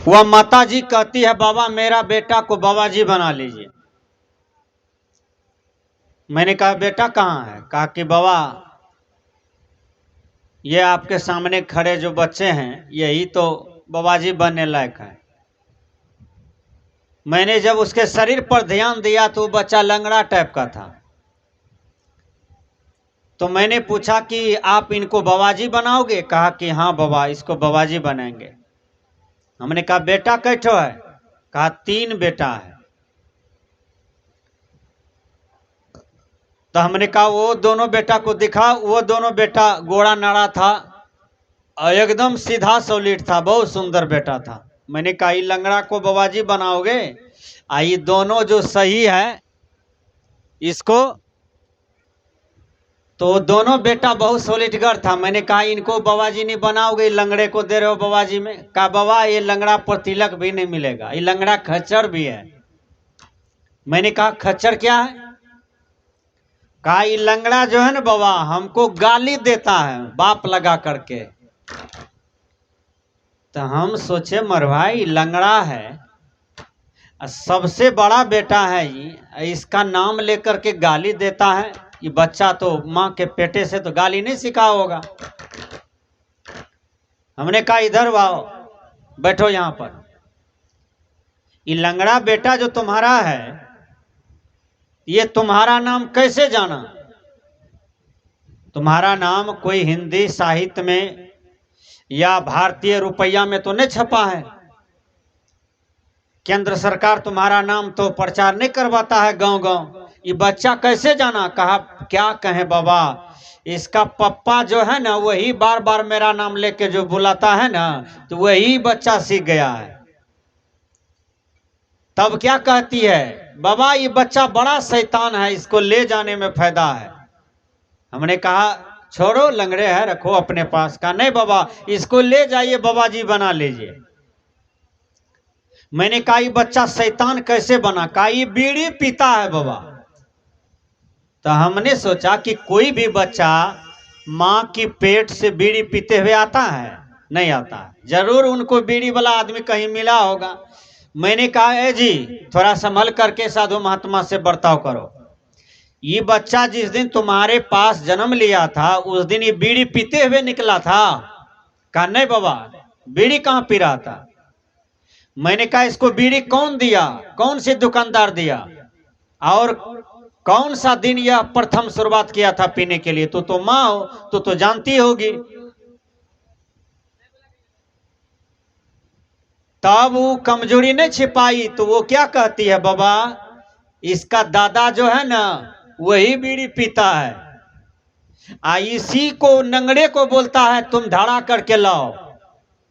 वह माता जी कहती है बाबा मेरा बेटा को बाबा जी बना लीजिए। मैंने कहा बेटा कहाँ है? कहा कि बाबा ये आपके सामने खड़े जो बच्चे हैं यही तो बाबा जी बनने लायक है। मैंने जब उसके शरीर पर ध्यान दिया तो वो बच्चा लंगड़ा टाइप का था। तो मैंने पूछा कि आप इनको बाबा जी बनाओगे? कहा कि हाँ बाबा इसको बाबा जी बनाएंगे। हमने कहा बेटा कैठो है? कहा 3 बेटा है। तो हमने कहा वो दोनों बेटा को दिखा। वो दोनों बेटा गोड़ा नाड़ा था और एकदम सीधा सॉलिड था, बहुत सुंदर बेटा था। मैंने कहा ये लंगड़ा को बाबा जी बनाओगे? ये दोनों जो सही है इसको। तो दोनों बेटा बहुत सॉलिडगर था। मैंने कहा इनको बाबा जी नहीं बनाओगे, लंगड़े को दे रहे हो बाबा जी में? कहा बाबा ये लंगड़ा पर तिलक भी नहीं मिलेगा, ये लंगड़ा खच्चर भी है। मैंने कहा खच्चर क्या है? कहा ये लंगड़ा जो है ना बाबा हमको गाली देता है बाप लगा करके। तो हम सोचे मरभाई लंगड़ा है, सबसे बड़ा बेटा है ये, इसका नाम लेकर के गाली देता है। ये बच्चा तो माँ के पेटे से तो गाली नहीं सीखा होगा। हमने कहा इधर आओ, बैठो यहाँ पर। ये लंगड़ा बेटा जो तुम्हारा है ये तुम्हारा नाम कैसे जाना? तुम्हारा नाम कोई हिंदी साहित्य में या भारतीय रुपया में तो नहीं छपा है। केंद्र सरकार तुम्हारा नाम तो प्रचार नहीं करवाता है गांव गांव। ये बच्चा कैसे जाना? कहा क्या कहें बाबा, इसका पप्पा जो है ना वही बार बार मेरा नाम लेके जो बुलाता है ना तो वही बच्चा सीख गया है। तब क्या कहती है बाबा ये बच्चा बड़ा शैतान है, इसको ले जाने में फायदा है। हमने कहा छोड़ो लंगड़े है रखो अपने पास। कहा नहीं बाबा इसको ले जाइए बाबा जी बना लीजिए। मैंने कहा ये बच्चा शैतान कैसे बना? कहा ये बीड़ी पीता है बाबा। तो हमने सोचा कि कोई भी बच्चा माँ की पेट से बीड़ी पीते हुए आता है? नहीं आता। जरूर उनको बीड़ी वाला आदमी कहीं मिला होगा। मैंने कहा ए जी थोड़ा संभल करके साधु महात्मा से बर्ताव करो। ये बच्चा जिस दिन तुम्हारे पास जन्म लिया था उस दिन ये बीड़ी पीते हुए निकला था? कहा नहीं बाबा बीड़ी कहाँ पी रहा था। मैंने कहा इसको बीड़ी कौन दिया, कौन से दुकानदार दिया और कौन सा दिन यह प्रथम शुरुआत किया था पीने के लिए? तो माँ हो तो जानती होगी। तब वो कमजोरी नहीं छिपाई तो वो क्या कहती है बाबा इसका दादा जो है ना वही बीड़ी पीता है। इसी को नंगड़े को बोलता है तुम धड़ा करके लाओ।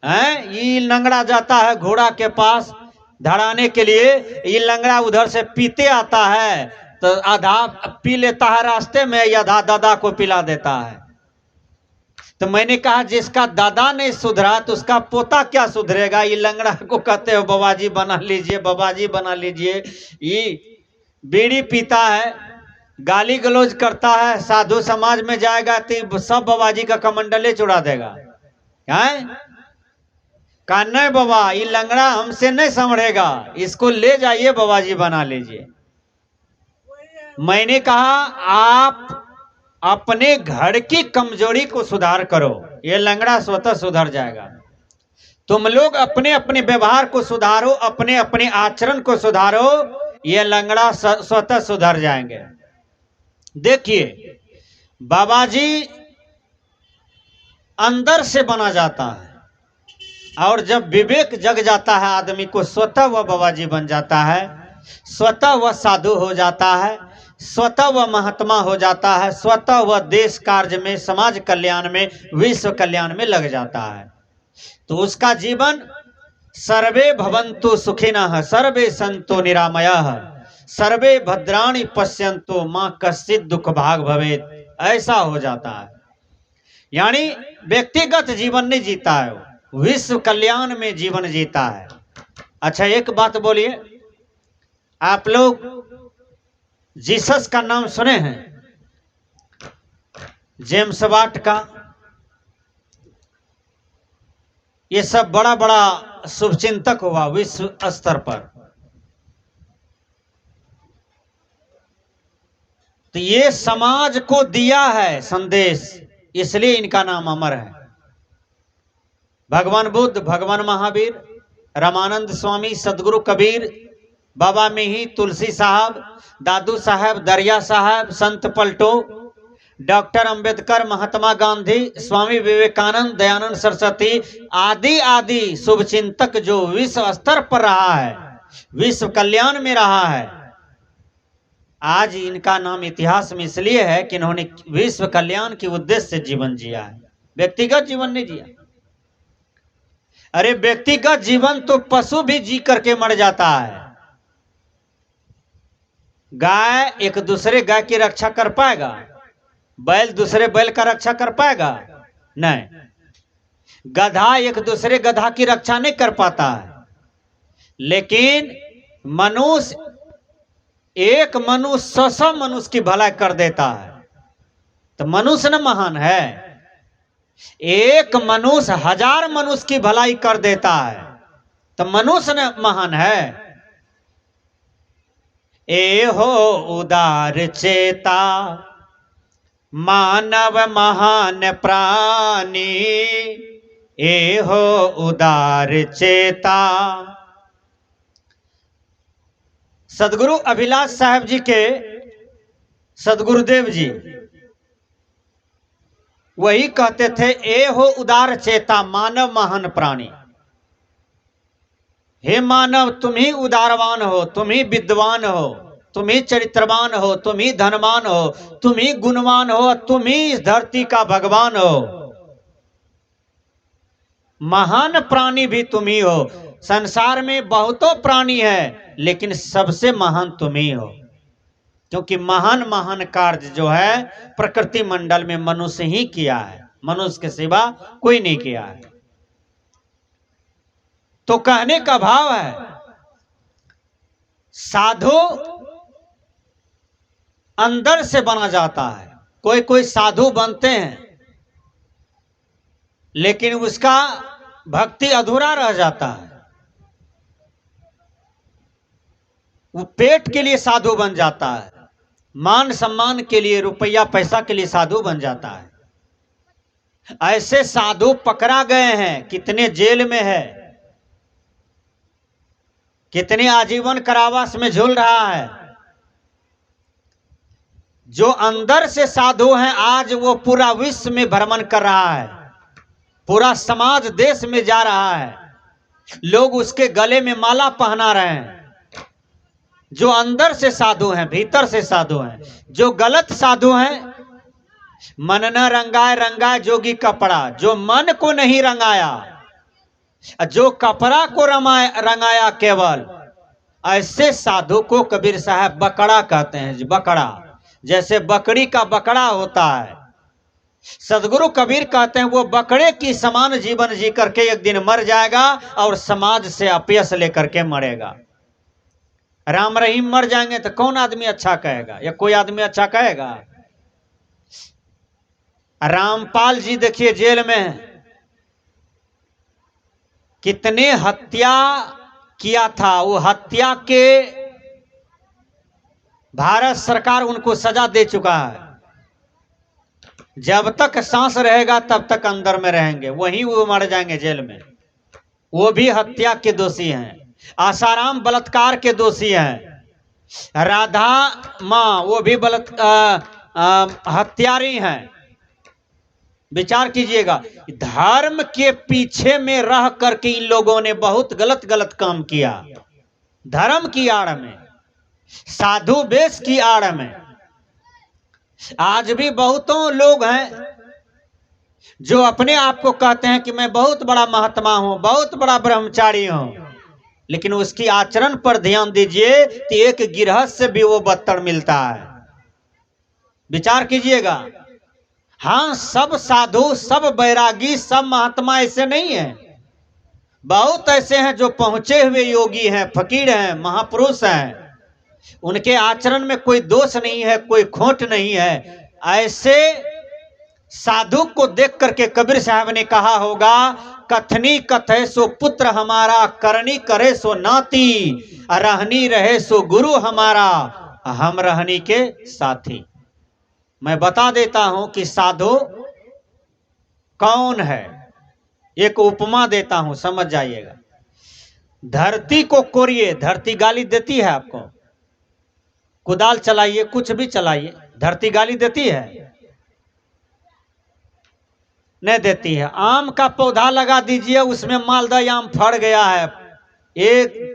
हैं ये लंगड़ा जाता है घोड़ा के पास धड़ाने के लिए, ये लंगड़ा उधर से पीते आता है तो आधा पी लेता है रास्ते में, या आधा दादा को पिला देता है। तो मैंने कहा जिसका दादा नहीं सुधरा तो उसका पोता क्या सुधरेगा? ये लंगड़ा को कहते हो बाबा जी बना लीजिए, बाबा जी बना लीजिए। ये बीड़ी पीता है, गाली गलौज करता है, साधु समाज में जाएगा तो सब बाबा जी का कमंडले चुरा देगा। हैं? कहा नहीं बाबा ये लंगड़ा हमसे नहीं संभलेगा, इसको ले जाइए बाबा जी बना लीजिए। मैंने कहा आप अपने घर की कमजोरी को सुधार करो, ये लंगड़ा स्वतः सुधर जाएगा। तुम लोग अपने अपने व्यवहार को सुधारो, अपने अपने आचरण को सुधारो, ये लंगड़ा स्वतः सुधर जाएंगे। देखिए बाबा जी अंदर से बना जाता है और जब विवेक जग जाता है आदमी को स्वतः वह बाबा जी बन जाता है, स्वतः वह साधु हो जाता है, स्वतः वह महात्मा हो जाता है, स्वतः वह देश कार्य में, समाज कल्याण में, विश्व कल्याण में लग जाता है। तो उसका जीवन सर्वे भवन्तु सुखिनः सर्वे सन्तु निरामयाः सर्वे भद्राणि पश्यन्तु मां कश्चित् दुख भाग भवेत्, ऐसा हो जाता है। यानी व्यक्तिगत जीवन नहीं जीता है, विश्व कल्याण में जीवन जीता है। अच्छा एक बात बोलिए, आप लोग जीसस का नाम सुने हैं? जेम्स वाट का, ये सब बड़ा बड़ा शुभचिंतक हुआ विश्व स्तर पर। तो ये समाज को दिया है संदेश, इसलिए इनका नाम अमर है। भगवान बुद्ध, भगवान महावीर, रामानंद स्वामी, सदगुरु कबीर, बाबा मिही, तुलसी साहब, दादू साहब, दरिया साहब, संत पलटो, डॉक्टर अंबेडकर, महात्मा गांधी, स्वामी विवेकानंद, दयानंद सरस्वती आदि आदि शुभचिंतक जो विश्व स्तर पर रहा है, विश्व कल्याण में रहा है, आज इनका नाम इतिहास में इसलिए है कि इन्होंने विश्व कल्याण के उद्देश्य से जीवन जिया है, व्यक्तिगत जीवन नहीं जिया। अरे व्यक्तिगत जीवन तो पशु भी जी करके मर जाता है। गाय एक दूसरे गाय की रक्षा कर पाएगा? बैल दूसरे बैल का रक्षा कर पाएगा? नहीं। गधा एक दूसरे गधा की रक्षा नहीं कर पाता है। लेकिन मनुष्य, एक मनुष्य 100 मनुष्य की भलाई कर देता है, तो मनुष्य न महान है। एक मनुष्य 1000 मनुष्य की भलाई कर देता है, तो मनुष्य न महान है। ए हो उदार चेता मानव महान प्राणी, ए हो उदार चेता। सदगुरु अभिलाष साहब जी के सदगुरुदेव जी वही कहते थे, ए हो उदार चेता मानव महान प्राणी। हे मानव, तुम ही उदारवान हो, तुम ही विद्वान हो, तुम ही चरित्रवान हो, तुम ही धनवान हो, तुम ही गुणवान हो, तुम ही इस धरती का भगवान हो। महान प्राणी भी तुम ही हो। संसार में बहुतों प्राणी है, लेकिन सबसे महान तुम ही हो, क्योंकि महान महान कार्य जो है प्रकृति मंडल में मनुष्य ही किया है, मनुष्य के सिवा कोई नहीं किया है। तो कहने का भाव है, साधु अंदर से बना जाता है। कोई कोई साधु बनते हैं, लेकिन उसका भक्ति अधूरा रह जाता है। वो पेट के लिए साधु बन जाता है, मान सम्मान के लिए, रुपया पैसा के लिए साधु बन जाता है। ऐसे साधु पकड़ा गए हैं, कितने जेल में है, कितने आजीवन कारावास में झूल रहा है। जो अंदर से साधु हैं, आज वो पूरा विश्व में भ्रमण कर रहा है, पूरा समाज देश में जा रहा है, लोग उसके गले में माला पहना रहे हैं। जो अंदर से साधु हैं, भीतर से साधु हैं। जो गलत साधु हैं, मन न रंगाए रंगाए जोगी कपड़ा, जो मन को नहीं रंगाया, जो कपड़ा को रंगाया केवल, ऐसे साधु को कबीर साहब बकड़ा कहते हैं। बकड़ा, जैसे बकरी का बकड़ा होता है, सदगुरु कबीर कहते हैं वो बकरे की समान जीवन जी करके एक दिन मर जाएगा और समाज से अपयश लेकर के मरेगा। राम रहीम मर जाएंगे तो कौन आदमी अच्छा कहेगा, या कोई आदमी अच्छा कहेगा? रामपाल जी देखिए जेल में कितने हत्या किया था। वो हत्या के भारत सरकार उनको सजा दे चुका है। जब तक सांस रहेगा तब तक अंदर में रहेंगे, वहीं वो मर जाएंगे जेल में। वो भी हत्या के दोषी हैं। आसाराम बलात्कार के दोषी हैं। राधा माँ वो भी हत्यारी हैं। विचार कीजिएगा, धर्म के पीछे में रह करके इन लोगों ने बहुत गलत गलत काम किया। धर्म की आड़ में, साधु वेश की आड़ में। आज भी बहुतों लोग हैं जो अपने आप को कहते हैं कि मैं बहुत बड़ा महात्मा हूं, बहुत बड़ा ब्रह्मचारी हूं, लेकिन उसकी आचरण पर ध्यान दीजिए तो एक गिरहस्थ से भी वो बदतर मिलता है। विचार कीजिएगा। हाँ, सब साधु, सब बैरागी, सब महात्मा ऐसे नहीं है। बहुत ऐसे हैं जो पहुंचे हुए योगी हैं, फकीर हैं, महापुरुष हैं। उनके आचरण में कोई दोष नहीं है, कोई खोट नहीं है। ऐसे साधु को देख करके कबीर साहब ने कहा होगा, कथनी कथे सो पुत्र हमारा, करनी करे सो नाती, रहनी रहे सो गुरु हमारा, हम रहनी के साथी। मैं बता देता हूं कि साधु कौन है, एक उपमा देता हूं, समझ जाइएगा। धरती को कोरिए, धरती गाली देती है आपको, कुदाल चलाइए, कुछ भी चलाइए, धरती गाली देती है? नहीं देती है। आम का पौधा लगा दीजिए, उसमें मालदा आम फड़ गया है,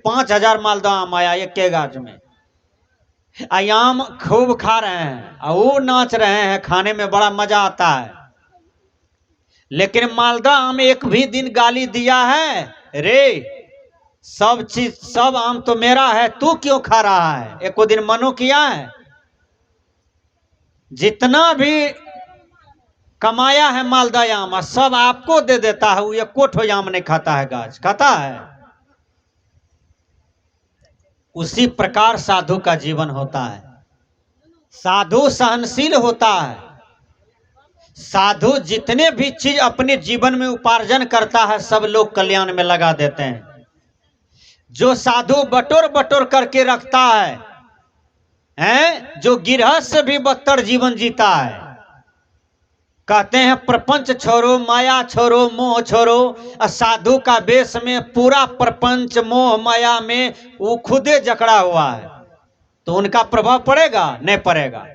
5,000 मालदा आम आया एक के गाछ में, आम खूब खा रहे हैं और वो नाच रहे हैं, खाने में बड़ा मजा आता है। लेकिन मालदा आम एक भी दिन गाली दिया है? रे सब चीज, सब आम तो मेरा है, तू क्यों खा रहा है? एक दिन मनो किया है? जितना भी कमाया है मालदा आम सब आपको दे देता है, वो एको ठो आम नहीं खाता है, गाछ खाता है। उसी प्रकार साधु का जीवन होता है। साधु सहनशील होता है। साधु जितने भी चीज अपने जीवन में उपार्जन करता है सब लोग कल्याण में लगा देते हैं। जो साधु बटोर बटोर करके रखता है, जो गिरहस्थ से भी बदतर जीवन जीता है। कहते हैं प्रपंच छोड़ो, माया छोड़ो, मोह छोड़ो। साधु का वेश में पूरा प्रपंच मोह माया में वो खुदे जकड़ा हुआ है, तो उनका प्रभाव पड़ेगा? नहीं पड़ेगा।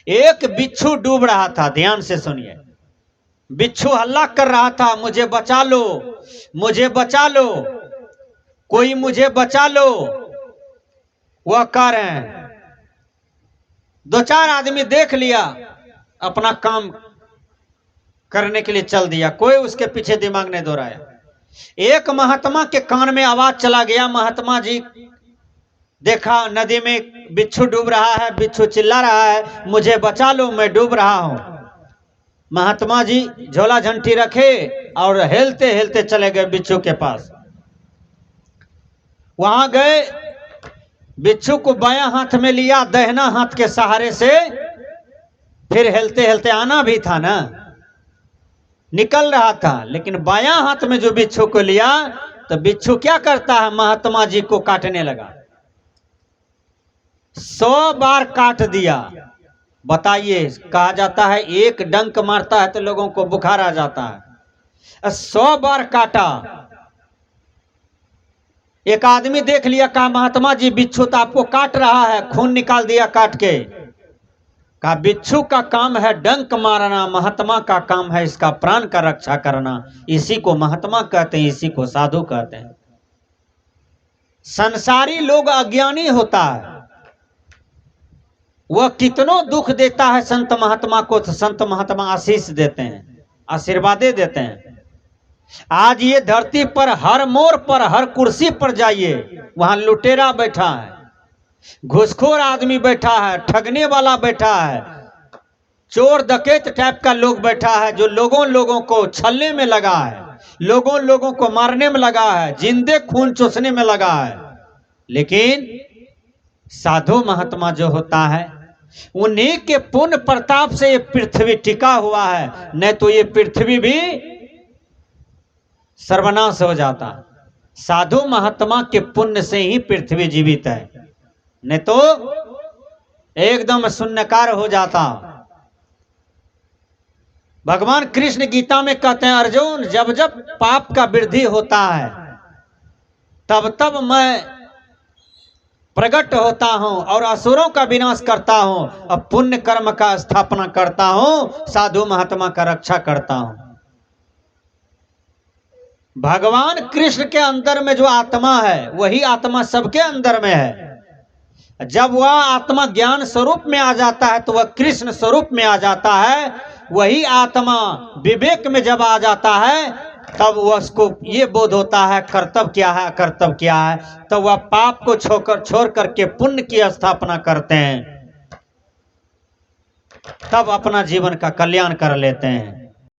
एक बिच्छू डूब रहा था, ध्यान से सुनिए। बिच्छू हल्ला कर रहा था, मुझे बचा लो, मुझे बचा लो, कोई मुझे बचा लो। वह कह रहे हैं, 2-4 आदमी देख लिया, अपना काम करने के लिए चल दिया, कोई उसके पीछे दिमाग नहीं दौड़ाया। एक महात्मा के कान में आवाज चला गया, महात्मा जी देखा नदी में बिच्छू डूब रहा है, बिच्छू चिल्ला रहा है, मुझे बचा लो, मैं डूब रहा हूं। महात्मा जी झोला झंटी रखे और हेलते हेलते चले गए बिच्छू के पास। वहां गए, बिच्छू को बायां हाथ में लिया, दाहिना हाथ के सहारे से फिर हेलते हेलते आना भी था ना, निकल रहा था, लेकिन बायां हाथ में जो बिच्छू को लिया तो बिच्छू क्या करता है, महात्मा जी को काटने लगा। 100 बार काट दिया। बताइए, कहा जाता है एक डंक मारता है तो लोगों को बुखार आ जाता है। 100 बार काटा। एक आदमी देख लिया, कहा महात्मा जी बिच्छू तो आपको काट रहा है, खून निकाल दिया काट के। कहा बिच्छू का काम है डंक मारना, महात्मा का काम है इसका प्राण का रक्षा करना। इसी को महात्मा कहते हैं, इसी को साधु कहते हैं। संसारी लोग अज्ञानी होता है, वह कितनों दुख देता है संत महात्मा को, तो संत महात्मा आशीष देते हैं, आशीर्वादे देते हैं। आज ये धरती पर हर मोड़ पर, हर कुर्सी पर जाइए, वहां लुटेरा बैठा है, घूसखोर आदमी बैठा है, ठगने वाला बैठा है, चोर डकैत टाइप का लोग बैठा है, जो लोगों को छलने में लगा है, लोगों को मारने में लगा है, जिंदे खून चूसने में लगा है। लेकिन साधु महात्मा जो होता है, उन्हीं के पुण्य प्रताप से ये पृथ्वी टिका हुआ है, नहीं तो ये पृथ्वी भी सर्वनाश हो जाता। साधु महात्मा के पुण्य से ही पृथ्वी जीवित है, नहीं तो एकदम शून्यकार हो जाता। भगवान कृष्ण गीता में कहते हैं, अर्जुन जब जब पाप का वृद्धि होता है तब तब मैं प्रकट होता हूं और असुरों का विनाश करता हूं, और पुण्य कर्म का स्थापना करता हूं, साधु महात्मा का रक्षा करता हूं। भगवान कृष्ण के अंदर में जो आत्मा है वही आत्मा सबके अंदर में है। जब वह आत्मा ज्ञान स्वरूप में आ जाता है तो वह कृष्ण स्वरूप में आ जाता है। वही आत्मा विवेक में जब आ जाता है तब वह उसको ये बोध होता है कर्तव्य क्या है अकर्तव्य क्या है, तो वह पाप को छोड़ करके पुण्य की स्थापना करते हैं, तब अपना जीवन का कल्याण कर लेते हैं।